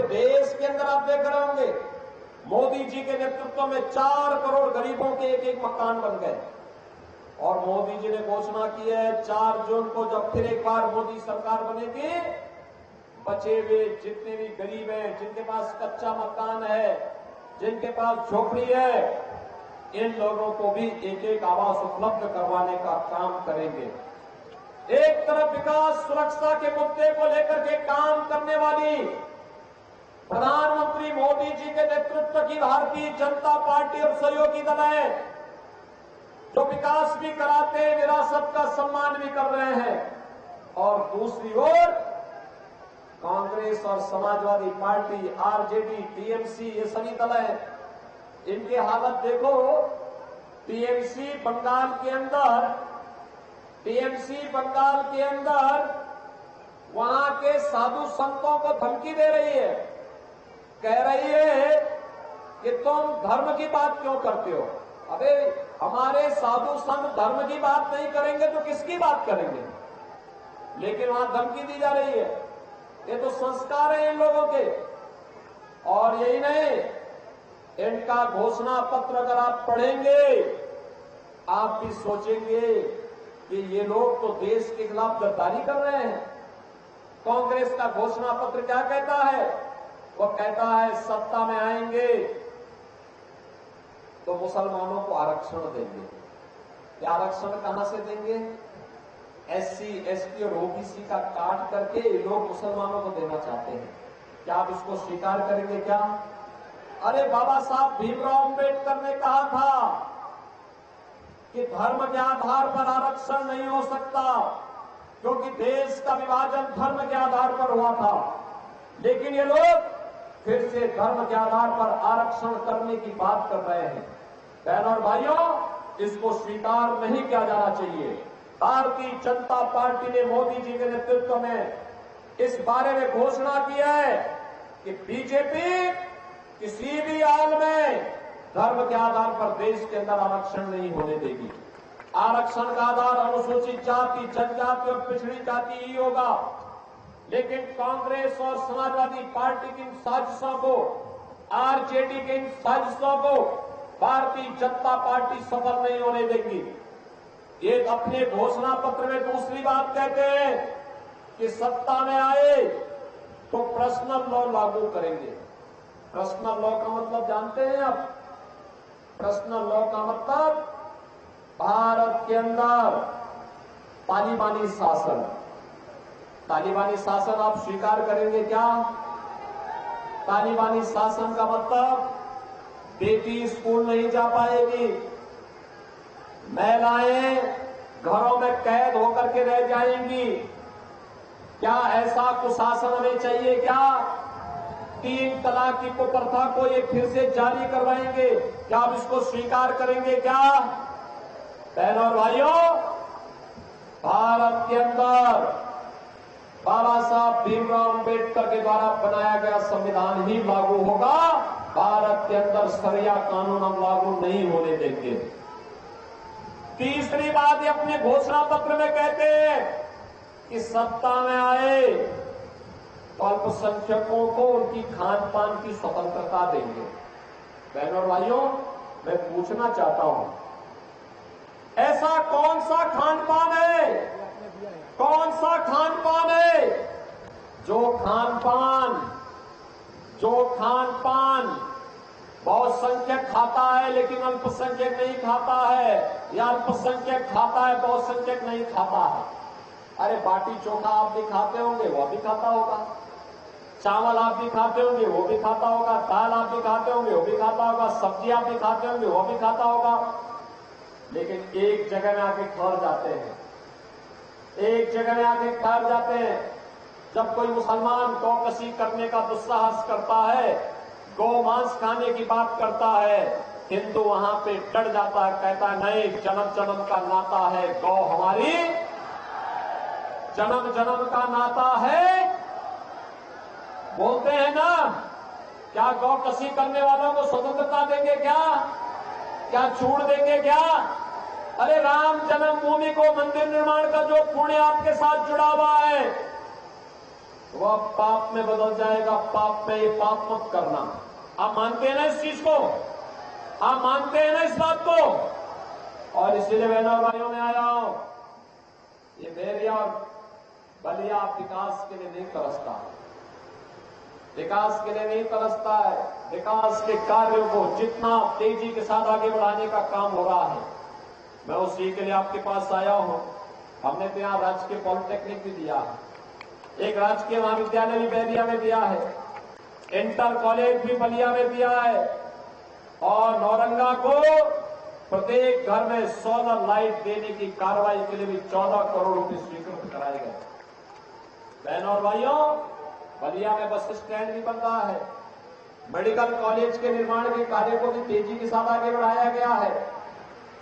देश के अंदर आप देख रहे होंगे मोदी जी के नेतृत्व में 4 करोड़ गरीबों के एक एक मकान बन गए। और मोदी जी ने घोषणा की है 4 जून को जब फिर एक बार मोदी सरकार बनेगी, बचे हुए जितने भी गरीब हैं, जिनके पास कच्चा मकान है, जिनके पास झोपड़ी है, इन लोगों को भी एक एक आवास उपलब्ध करवाने का काम करेंगे। एक तरफ विकास सुरक्षा के मुद्दे को लेकर के काम करने वाली प्रधानमंत्री मोदी जी के नेतृत्व की भारतीय जनता पार्टी और सहयोगी दल है, जो विकास भी कराते हैं, विरासत का सम्मान भी कर रहे हैं। और दूसरी ओर कांग्रेस और समाजवादी पार्टी, आरजेडी, टीएमसी, ये सभी दल हैं, इनकी हालत देखो। टीएमसी बंगाल के अंदर वहां के साधु संतों को धमकी दे रही है, कह रही है कि तुम धर्म की बात क्यों करते हो। अबे हमारे साधु संत धर्म की बात नहीं करेंगे तो किसकी बात करेंगे? लेकिन वहां धमकी दी जा रही है। ये तो संस्कार है इन लोगों के। और यही नहीं, इनका घोषणा पत्र अगर आप पढ़ेंगे, आप भी सोचेंगे कि ये लोग तो देश के खिलाफ गद्दारी कर रहे हैं। कांग्रेस का घोषणा पत्र क्या कहता है? वो कहता है सत्ता में आएंगे तो मुसलमानों को आरक्षण देंगे। ये आरक्षण कहां से देंगे? एससी, एसटी और ओबीसी का काट करके ये लोग मुसलमानों को देना चाहते हैं। क्या आप इसको स्वीकार करेंगे क्या? अरे बाबा साहब भीमराव अंबेडकर ने कहा था कि धर्म के आधार पर आरक्षण नहीं हो सकता, क्योंकि देश का विभाजन धर्म के आधार पर हुआ था। लेकिन ये लोग फिर से धर्म के आधार पर आरक्षण करने की बात कर रहे हैं। बहनों और भाइयों, इसको स्वीकार नहीं किया जाना चाहिए। भारतीय जनता पार्टी ने मोदी जी के नेतृत्व में इस बारे में घोषणा की है कि बीजेपी किसी भी हाल में धर्म के आधार पर देश के अंदर आरक्षण नहीं होने देगी। आरक्षण का आधार अनुसूचित जाति, जनजाति और पिछड़ी जाति ही होगा। लेकिन कांग्रेस और समाजवादी पार्टी की इन साजिशों को, आरजेडी की इन साजिशों को भारतीय जनता पार्टी सफल नहीं होने देगी। ये अपने घोषणा पत्र में दूसरी बात कहते हैं कि सत्ता में आए तो पर्सनल लॉ लागू करेंगे। पर्सनल लॉ का मतलब जानते हैं आप? पर्सनल लॉ का मतलब भारत के अंदर तालिबानी शासन। तालिबानी शासन आप स्वीकार करेंगे क्या? तालिबानी शासन का मतलब बेटी स्कूल नहीं जा पाएगी, महिलाएं घरों में कैद होकर के रह जाएंगी। क्या ऐसा कुशासन हमें चाहिए क्या? 3 तलाक की कुप्रथा को ये फिर से जारी करवाएंगे। क्या आप इसको स्वीकार करेंगे क्या? बहनों और भाइयों, भारत के अंदर बाबा साहब भीमराव अंबेडकर के द्वारा बनाया गया संविधान ही लागू होगा। भारत के अंदर शरिया कानून हम लागू नहीं होने देंगे। तीसरी बात ये अपने घोषणा पत्र में कहते हैं कि सत्ता में आए तो अल्पसंख्यकों को उनकी खान पान की स्वतंत्रता देंगे। बहनों और भाइयों, मैं पूछना चाहता हूं, ऐसा कौन सा खान पान है, कौन सा खान पान है जो खान पान बहुसंख्यक खाता है लेकिन अल्पसंख्यक नहीं खाता है, या अल्पसंख्यक खाता है बहुसंख्यक नहीं खाता है? अरे बाटी चोखा आप भी खाते होंगे, वो भी खाता होगा। चावल आप भी खाते होंगे, वो भी खाता होगा। दाल आप भी खाते होंगे, वो भी खाता होगा। सब्जी आप भी खाते होंगे, वो भी खाता होगा। लेकिन एक जगह में आके ठहर जाते हैं, एक जगह में आके ठहर जाते हैं। जब कोई मुसलमान गौ कसी करने का दुस्साहस करता है, गौ मांस खाने की बात करता है, हिंदू वहां पे डर जाता है, कहता है नहीं, जन्म जन्म का नाता है, गौ हमारी जन्म जन्म का नाता है। बोलते हैं ना, क्या गौ कसी करने वालों को स्वतंत्रता देंगे क्या? क्या छूट देंगे क्या? अरे राम जन्मभूमि को मंदिर निर्माण का जो पुण्य आपके साथ जुड़ा हुआ है, वह पाप में बदल जाएगा। पाप में ये पाप मत करना। आप मानते हैं ना इस चीज को? आप मानते हैं ना इस बात को? और इसीलिए बहनों और भाइयों में आया हूं, ये बैरिया और बलिया विकास के लिए नहीं तरसता, विकास के लिए नहीं तरसता है। विकास के कार्यों को जितना तेजी के साथ आगे बढ़ाने का काम हो रहा है, मैं उसी के लिए आपके पास आया हूं। हमने तो यहां राजकीय पॉलिटेक्निक भी दिया है, एक राजकीय महाविद्यालय भी बैरिया में दिया है, इंटर कॉलेज भी बलिया में दिया है, और नौरंगा को प्रत्येक घर में सोलर लाइट देने की कार्रवाई के लिए भी 14 करोड़ रुपए स्वीकृत कराए गए। बहनों और भाइयों, बलिया में बस स्टैंड भी बन रहा है, मेडिकल कॉलेज के निर्माण के कार्य को भी तेजी के साथ आगे बढ़ाया गया है,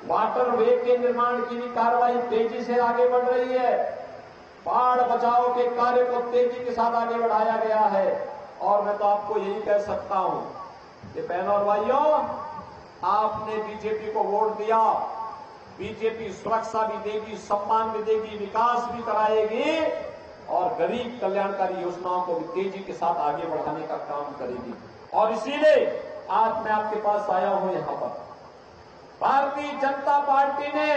वाटर वे के निर्माण की भी कार्रवाई तेजी से आगे बढ़ रही है, बाढ़ बचाव के कार्य को तेजी के साथ आगे बढ़ाया गया है। और मैं तो आपको यही कह सकता हूं कि बहनों और भाइयों, आपने बीजेपी को वोट दिया, बीजेपी सुरक्षा भी देगी, सम्मान भी देगी, विकास भी कराएगी और गरीब कल्याणकारी योजनाओं को भी तेजी के साथ आगे बढ़ाने का काम करेगी। और इसीलिए आज मैं आपके पास आया हूं। यहां पर भारतीय जनता पार्टी ने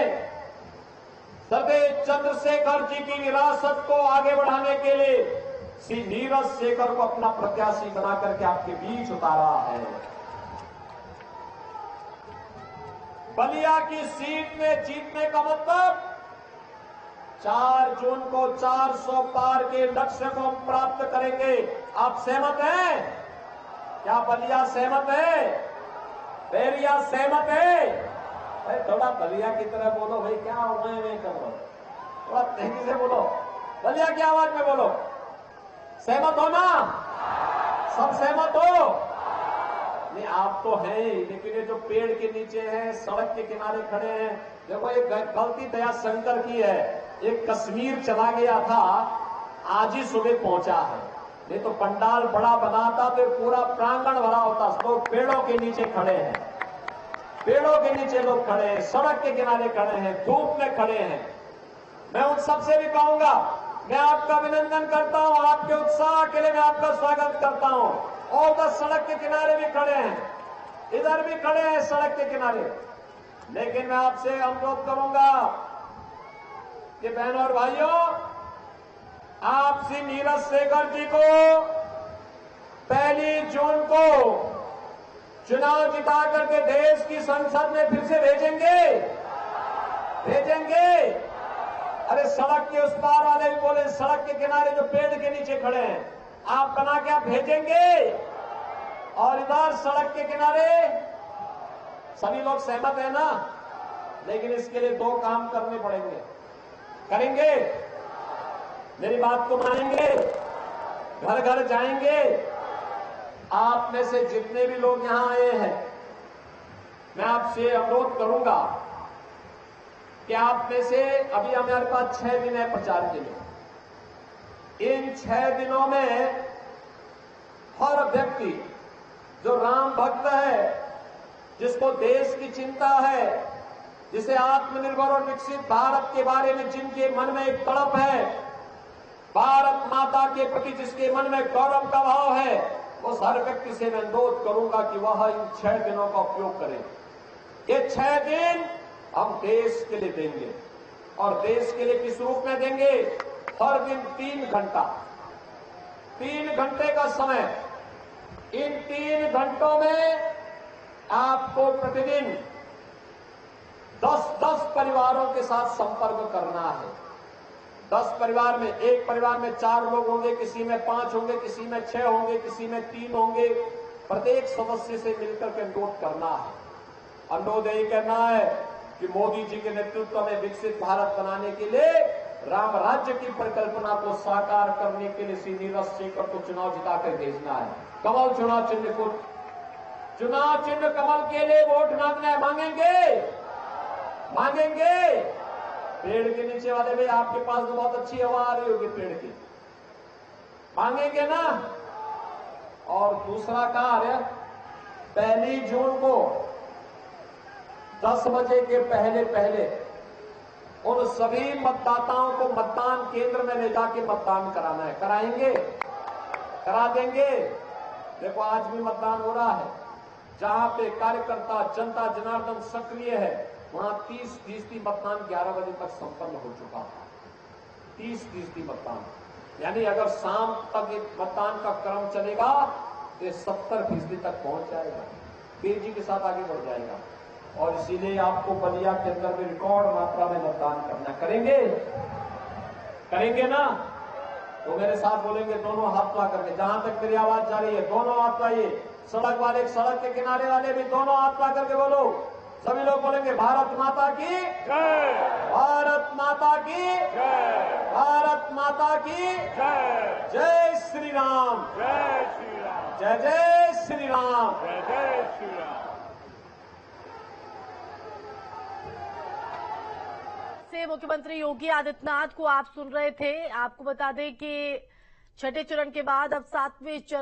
सरदेव चंद्रशेखर जी की विरासत को आगे बढ़ाने के लिए श्री नीरज शेखर को अपना प्रत्याशी बना करके आपके बीच उतारा है। बलिया की सीट में जीतने का मतलब 4 जून को 400 पार के लक्ष्य को हम प्राप्त करेंगे। आप सहमत हैं? क्या बलिया सहमत है? बैरिया सहमत है? अरे थोड़ा बलिया की तरह बोलो भाई, क्या मैं कर रहा हूं, थोड़ा तेजी से बोलो, बलिया की आवाज में बोलो। सहमत हो ना? सब सहमत हो? नहीं, आप तो हैं ही, लेकिन ये जो पेड़ के नीचे हैं, सड़क के किनारे खड़े हैं, देखो एक गलती दया शंकर की है, एक कश्मीर चला गया था, आज ही सुबह पहुंचा है, नहीं तो पंडाल बड़ा बनाता तो पूरा प्रांगण भरा होता। लोग पेड़ों के नीचे खड़े हैं, पेड़ों के नीचे लोग खड़े हैं, सड़क के किनारे खड़े हैं, धूप में खड़े हैं। मैं उन सबसे भी कहूंगा, मैं आपका अभिनंदन करता हूं, आपके उत्साह के लिए मैं आपका स्वागत करता हूं। और तो सड़क के किनारे भी खड़े हैं, इधर भी खड़े हैं सड़क के किनारे, लेकिन मैं आपसे अनुरोध करूंगा कि बहनों और भाइयों, आप श्री नीरज शेखर जी को 1 जून को चुनाव जिता करके देश की संसद में फिर से भेजेंगे, भेजेंगे। अरे सड़क के उस पार वाले भी बोले, सड़क के किनारे जो पेड़ के नीचे खड़े हैं, आप बना के आप भेजेंगे। और इधर सड़क के किनारे सभी लोग सहमत है ना? लेकिन इसके लिए 2 काम करने पड़ेंगे। करेंगे? मेरी बात को मानेंगे? घर घर जाएंगे? आप में से जितने भी लोग यहां आए हैं, मैं आपसे अनुरोध करूंगा कि आप में से अभी हमारे पास 6 दिन है प्रचार के लिए। इन 6 दिनों में हर व्यक्ति जो राम भक्त है, जिसको देश की चिंता है, जिसे आत्मनिर्भर और विकसित भारत के बारे में जिनके मन में एक तड़प है, भारत माता के प्रति जिसके मन में गौरव का भाव है, उस हर व्यक्ति से मैं अनुरोध करूंगा कि वह इन 6 दिनों का उपयोग करें। ये 6 दिन हम देश के लिए देंगे, और देश के लिए किस रूप में देंगे? हर दिन 3 घंटा, 3 घंटे का समय। इन 3 घंटों में आपको प्रतिदिन 10-10 परिवारों के साथ संपर्क करना है। 10 परिवार में, एक परिवार में 4 लोग होंगे, किसी में 5 होंगे, किसी में 6 होंगे, किसी में 3 होंगे। प्रत्येक सदस्य से मिलकर के अनुरोध करना है। अनुरोध यही करना है कि मोदी जी के नेतृत्व में विकसित भारत बनाने के लिए, राम राज्य की परिकल्पना को साकार करने के लिए श्री नीरज शेखर को चुनाव जिताकर भेजना है। कमल चुनाव चिन्ह को, चुनाव चिन्ह कमल के लिए वोट मांगना मांगेंगे, मांगेंगे। पेड़ के नीचे वाले भी, आपके पास तो बहुत अच्छी हवा आ रही होगी पेड़ की, मांगेंगे ना? और दूसरा कार्य, 1 जून को 10 बजे के पहले पहले उन सभी मतदाताओं को मतदान केंद्र में ले जाके मतदान कराना है। कराएंगे? करा देंगे। देखो आज भी मतदान हो रहा है, जहां पे कार्यकर्ता जनता जनार्दन सक्रिय है वहां 30% मतदान 11 बजे तक संपन्न हो चुका था। 30% मतदान, यानी अगर शाम तक एक मतदान का क्रम चलेगा तो 70% तक पहुंच जाएगा, तेजी के साथ आगे बढ़ जाएगा। और इसीलिए आपको बलिया के अंदर में रिकॉर्ड मात्रा में मतदान करना। करेंगे ना? तो मेरे साथ बोलेंगे दोनों हाथ ला करके, जहां तक मेरी आवाज जा रही है दोनों हाथ लाइए। सड़क वाले, सड़क के किनारे वाले भी दोनों हाथ ला करके बोलो। सभी लोग बोलेंगे भारत माता की जय, भारत माता की जय, भारत माता की जय, जय श्री राम, जय श्री राम, जय जय श्री राम, जय जय श्री राम। से मुख्यमंत्री योगी आदित्यनाथ को आप सुन रहे थे। आपको बता दें कि छठे चरण के बाद अब 7वें चरण